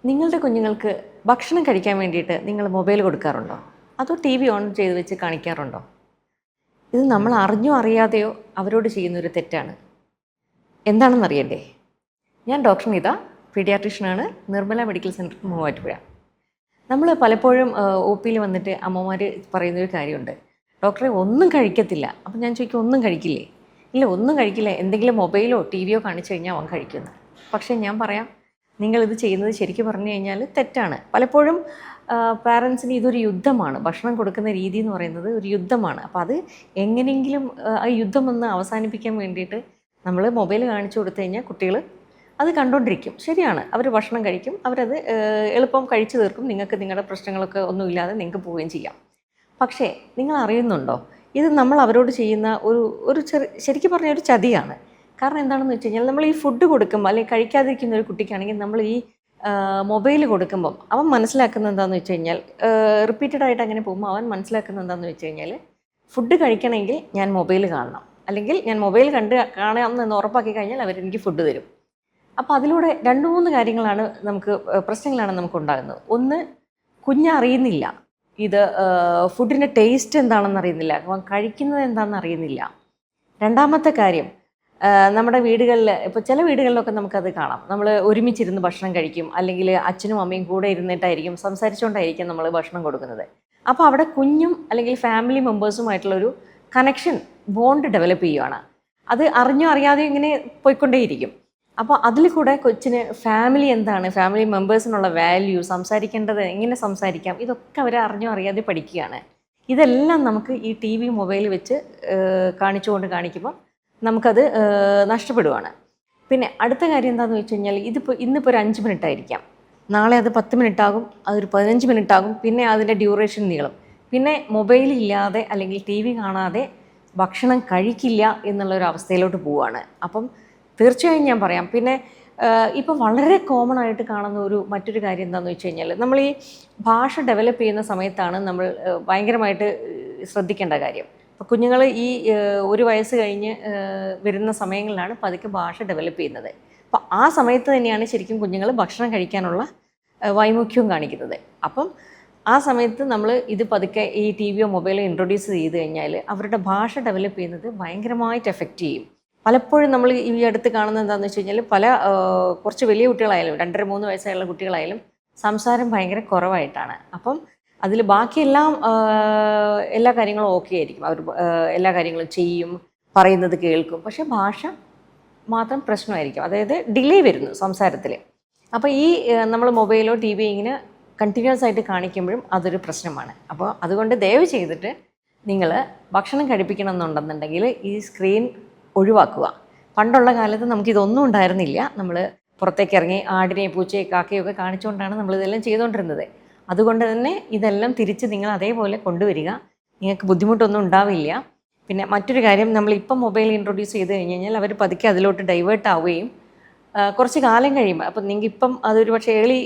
നിങ്ങളുടെ കുഞ്ഞുങ്ങൾക്ക് ഭക്ഷണം കഴിക്കാൻ വേണ്ടിയിട്ട് നിങ്ങൾ മൊബൈൽ കൊടുക്കാറുണ്ടോ? അതോ ടി വി ഓൺ ചെയ്ത് വെച്ച് കാണിക്കാറുണ്ടോ? ഇത് നമ്മൾ അറിഞ്ഞോ അറിയാതെയോ അവരോട് ചെയ്യുന്നൊരു തെറ്റാണ്. എന്താണെന്ന് അറിയണ്ടേ? ഞാൻ ഡോക്ടർ നിത, പീഡിയാട്രീഷ്യനാണ്, നിർമ്മല മെഡിക്കൽ സെൻറ്റർ മൂവാറ്റുപുഴ. നമ്മൾ പലപ്പോഴും ഒ പിയിൽ വന്നിട്ട് അമ്മമാർ പറയുന്നൊരു കാര്യമുണ്ട്, ഡോക്ടറെ ഒന്നും കഴിക്കത്തില്ല. അപ്പം ഞാൻ ചോദിക്കും, ഒന്നും കഴിക്കില്ലേ? ഇല്ല, ഒന്നും കഴിക്കില്ല, എന്തെങ്കിലും മൊബൈലോ ടി വിയോ കാണിച്ചു കഴിഞ്ഞാൽ അവൻ കഴിക്കുന്നു. പക്ഷേ ഞാൻ പറയാം, നിങ്ങളിത് ചെയ്യുന്നത് ശരിക്കും പറഞ്ഞു കഴിഞ്ഞാൽ തെറ്റാണ്. പലപ്പോഴും പാരൻസിന് ഇതൊരു യുദ്ധമാണ്. ഭക്ഷണം കൊടുക്കുന്ന രീതി എന്ന് പറയുന്നത് ഒരു യുദ്ധമാണ്. അപ്പോൾ അത് എങ്ങനെയെങ്കിലും ആ യുദ്ധം ഒന്ന് അവസാനിപ്പിക്കാൻ വേണ്ടിയിട്ട് നമ്മൾ മൊബൈൽ കാണിച്ചു കൊടുത്തു കഴിഞ്ഞാൽ കുട്ടികൾ അത് കണ്ടുകൊണ്ടിരിക്കും. ശരിയാണ്, അവർ ഭക്ഷണം കഴിക്കും, അവരത് എളുപ്പം കഴിച്ചു തീർക്കും, നിങ്ങൾക്ക് നിങ്ങളുടെ പ്രശ്നങ്ങളൊക്കെ ഒന്നുമില്ലാതെ നിങ്ങൾക്ക് പോവുകയും ചെയ്യാം. പക്ഷേ നിങ്ങൾ അറിയുന്നുണ്ടോ, ഇത് നമ്മൾ അവരോട് ചെയ്യുന്ന ഒരു ശരിക്കും പറഞ്ഞ ഒരു ചതിയാണ്. കാരണം എന്താണെന്ന് വെച്ച് കഴിഞ്ഞാൽ, നമ്മൾ ഈ ഫുഡ് കൊടുക്കുമ്പോൾ അല്ലെങ്കിൽ കഴിക്കാതിരിക്കുന്ന ഒരു കുട്ടിക്കാണെങ്കിൽ നമ്മൾ ഈ മൊബൈൽ കൊടുക്കുമ്പം അവൻ മനസ്സിലാക്കുന്നത് എന്താണെന്ന് വെച്ച് കഴിഞ്ഞാൽ, റിപ്പീറ്റഡ് ആയിട്ട് അങ്ങനെ പോകുമ്പോൾ അവൻ മനസ്സിലാക്കുന്നത് എന്താണെന്ന് വെച്ച് കഴിഞ്ഞാൽ, ഫുഡ് കഴിക്കണമെങ്കിൽ ഞാൻ മൊബൈൽ കാണണം, അല്ലെങ്കിൽ ഞാൻ മൊബൈൽ കാണാമെന്ന് ഉറപ്പാക്കി കഴിഞ്ഞാൽ അവരെനിക്ക് ഫുഡ് തരും. അപ്പോൾ അതിലൂടെ 2-3 കാര്യങ്ങളാണ് പ്രശ്നങ്ങളാണ് നമുക്കുണ്ടാകുന്നത്. ഒന്ന്, കുഞ്ഞറിയുന്നില്ല ഇത് ഫുഡിൻ്റെ ടേസ്റ്റ് എന്താണെന്ന് അറിയുന്നില്ല, അവൻ കഴിക്കുന്നത് എന്താണെന്ന് അറിയുന്നില്ല. രണ്ടാമത്തെ കാര്യം, നമ്മുടെ വീടുകളിൽ ഇപ്പോൾ ചില വീടുകളിലൊക്കെ നമുക്കത് കാണാം, നമ്മൾ ഒരുമിച്ചിരുന്ന് ഭക്ഷണം കഴിക്കും, അല്ലെങ്കിൽ അച്ഛനും അമ്മയും കൂടെ ഇരുന്നിട്ടായിരിക്കും സംസാരിച്ചുകൊണ്ടായിരിക്കും നമ്മൾ ഭക്ഷണം കൊടുക്കുന്നത്. അപ്പോൾ അവിടെ കുഞ്ഞും അല്ലെങ്കിൽ ഫാമിലി മെമ്പേഴ്സുമായിട്ടുള്ളൊരു കണക്ഷൻ, ബോണ്ട് ഡെവലപ്പ് ചെയ്യുകയാണ്. അത് അറിഞ്ഞോ അറിയാതെയോ ഇങ്ങനെ പോയിക്കൊണ്ടേയിരിക്കും. അപ്പോൾ അതിൽ കൂടെ കൊച്ചിന് ഫാമിലി എന്താണ്, ഫാമിലി മെമ്പേഴ്സിനുള്ള വാല്യൂ, സംസാരിക്കേണ്ടത് എങ്ങനെ സംസാരിക്കാം, ഇതൊക്കെ അവർ അറിഞ്ഞോ അറിയാതെ പഠിക്കുകയാണ്. ഇതെല്ലാം നമുക്ക് ഈ ടി വി മൊബൈൽ വെച്ച് കാണിക്കുമ്പോൾ നമുക്കത് നഷ്ടപ്പെടുവാണ്. പിന്നെ അടുത്ത കാര്യം എന്താണെന്ന് വെച്ച് കഴിഞ്ഞാൽ, ഇന്നിപ്പോൾ ഒരു 5 മിനിറ്റ് ആയിരിക്കാം, നാളെ അത് 10 മിനിറ്റ് ആകും, അതൊരു 15 മിനിറ്റ് ആകും, പിന്നെ അതിൻ്റെ ഡ്യൂറേഷൻ നീളും. പിന്നെ മൊബൈൽ ഇല്ലാതെ അല്ലെങ്കിൽ ടി വി കാണാതെ ഭക്ഷണം കഴിക്കില്ല എന്നുള്ളൊരവസ്ഥയിലോട്ട് പോവുകയാണ്. അപ്പം തീർച്ചയായും ഞാൻ പറയാം. പിന്നെ ഇപ്പോൾ വളരെ കോമൺ ആയിട്ട് കാണുന്ന മറ്റൊരു കാര്യം എന്താണെന്ന് വെച്ച് കഴിഞ്ഞാൽ, നമ്മൾ ഈ ഭാഷ ഡെവലപ്പ് ചെയ്യുന്ന സമയത്താണ് നമ്മൾ ഭയങ്കരമായിട്ട് ശ്രദ്ധിക്കേണ്ട കാര്യം. അപ്പോൾ കുഞ്ഞുങ്ങൾ ഈ 1 വയസ്സ് കഴിഞ്ഞ് വരുന്ന സമയങ്ങളിലാണ് പതുക്കെ ഭാഷ ഡെവലപ്പ് ചെയ്യുന്നത്. അപ്പോൾ ആ സമയത്ത് തന്നെയാണ് ശരിക്കും കുഞ്ഞുങ്ങൾ ഭക്ഷണം കഴിക്കാനുള്ള വൈമുഖ്യവും കാണിക്കുന്നത്. അപ്പം ആ സമയത്ത് നമ്മൾ ഇത് പതുക്കെ ഈ ടി വിയോ മൊബൈലോ ഇൻട്രൊഡ്യൂസ് ചെയ്ത് കഴിഞ്ഞാൽ അവരുടെ ഭാഷ ഡെവലപ്പ് ചെയ്യുന്നത് ഭയങ്കരമായിട്ട് എഫക്റ്റ് ചെയ്യും. പലപ്പോഴും നമ്മൾ ഈ അടുത്ത് കാണുന്നത് എന്താണെന്ന് വെച്ച് കഴിഞ്ഞാൽ, കുറച്ച് വലിയ കുട്ടികളായാലും 2-3 വയസ്സായുള്ള കുട്ടികളായാലും സംസാരം ഭയങ്കര കുറവായിട്ടാണ്. അപ്പം അതിൽ ബാക്കിയെല്ലാം എല്ലാ കാര്യങ്ങളും ഓക്കെ ആയിരിക്കും, അവർ എല്ലാ കാര്യങ്ങളും ചെയ്യും, പറയുന്നത് കേൾക്കും, പക്ഷേ ഭാഷ മാത്രം പ്രശ്നമായിരിക്കും. അതായത് ഡിലേ വരുന്നു സംസാരത്തിൽ. അപ്പോൾ ഈ നമ്മൾ മൊബൈലോ ടി വി ഇങ്ങനെ കണ്ടിന്യൂസ് ആയിട്ട് കാണിക്കുമ്പോഴും അതൊരു പ്രശ്നമാണ്. അപ്പോൾ അതുകൊണ്ട് ദയവ് ചെയ്തിട്ട് നിങ്ങൾ ഭക്ഷണം കഴിപ്പിക്കണം എന്നുണ്ടെന്നുണ്ടെങ്കിൽ ഈ സ്ക്രീൻ ഒഴിവാക്കുക. പണ്ടുള്ള കാലത്ത് നമുക്കിതൊന്നും ഉണ്ടായിരുന്നില്ല. നമ്മൾ പുറത്തേക്ക് ഇറങ്ങി ആടിനെ പൂച്ചയെ കാക്കയൊക്കെ കാണിച്ചുകൊണ്ടാണ് നമ്മളിതെല്ലാം ചെയ്തുകൊണ്ടിരുന്നത്. അതുകൊണ്ട് തന്നെ ഇതെല്ലാം തിരിച്ച് നിങ്ങൾ അതേപോലെ കൊണ്ടുവരിക, നിങ്ങൾക്ക് ബുദ്ധിമുട്ടൊന്നും ഉണ്ടാവില്ല. പിന്നെ മറ്റൊരു കാര്യം, നമ്മളിപ്പം മൊബൈൽ ഇൻട്രൊഡ്യൂസ് ചെയ്ത് കഴിഞ്ഞ് കഴിഞ്ഞാൽ അവർ പതുക്കെ അതിലോട്ട് ഡൈവേർട്ട് ആവുകയും കുറച്ച് കാലം കഴിയുമ്പോൾ, അപ്പം നിങ്ങൾക്ക് ഇപ്പം അതൊരു പക്ഷേ ഏർലി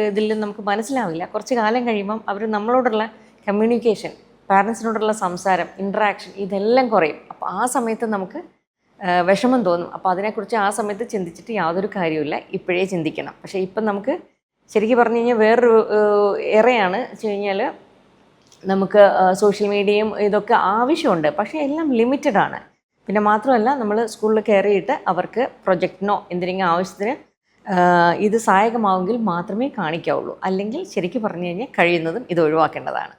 ഇതിൽ നമുക്ക് മനസ്സിലാവില്ല, കുറച്ച് കാലം കഴിയുമ്പം അവർ നമ്മളോടുള്ള കമ്മ്യൂണിക്കേഷൻ, പാരൻസിനോടുള്ള സംസാരം, ഇൻട്രാക്ഷൻ ഇതെല്ലാം കുറയും. അപ്പോൾ ആ സമയത്ത് നമുക്ക് വിഷമം തോന്നും. അപ്പോൾ അതിനെക്കുറിച്ച് ആ സമയത്ത് ചിന്തിച്ചിട്ട് യാതൊരു കാര്യമില്ല, ഇപ്പോഴേ ചിന്തിക്കണം. പക്ഷേ ഇപ്പം നമുക്ക് ശരിക്കും പറഞ്ഞു കഴിഞ്ഞാൽ വേറൊരു എറയാണ് വെച്ച് കഴിഞ്ഞാൽ, നമുക്ക് സോഷ്യൽ മീഡിയയും ഇതൊക്കെ ആവശ്യമുണ്ട്, പക്ഷേ എല്ലാം ലിമിറ്റഡ് ആണ്. പിന്നെ മാത്രമല്ല, നമ്മൾ സ്കൂളിൽ കയറിയിട്ട് അവർക്ക് പ്രൊജക്റ്റിനോ എന്തിനെങ്കിലും ആവശ്യത്തിന് ഇത് സഹായകമാവുമെങ്കിൽ മാത്രമേ കാണിക്കാവുള്ളൂ. അല്ലെങ്കിൽ ശരിക്കും പറഞ്ഞു കഴിഞ്ഞാൽ കഴിയുന്നതും ഇത് ഒഴിവാക്കേണ്ടതാണ്.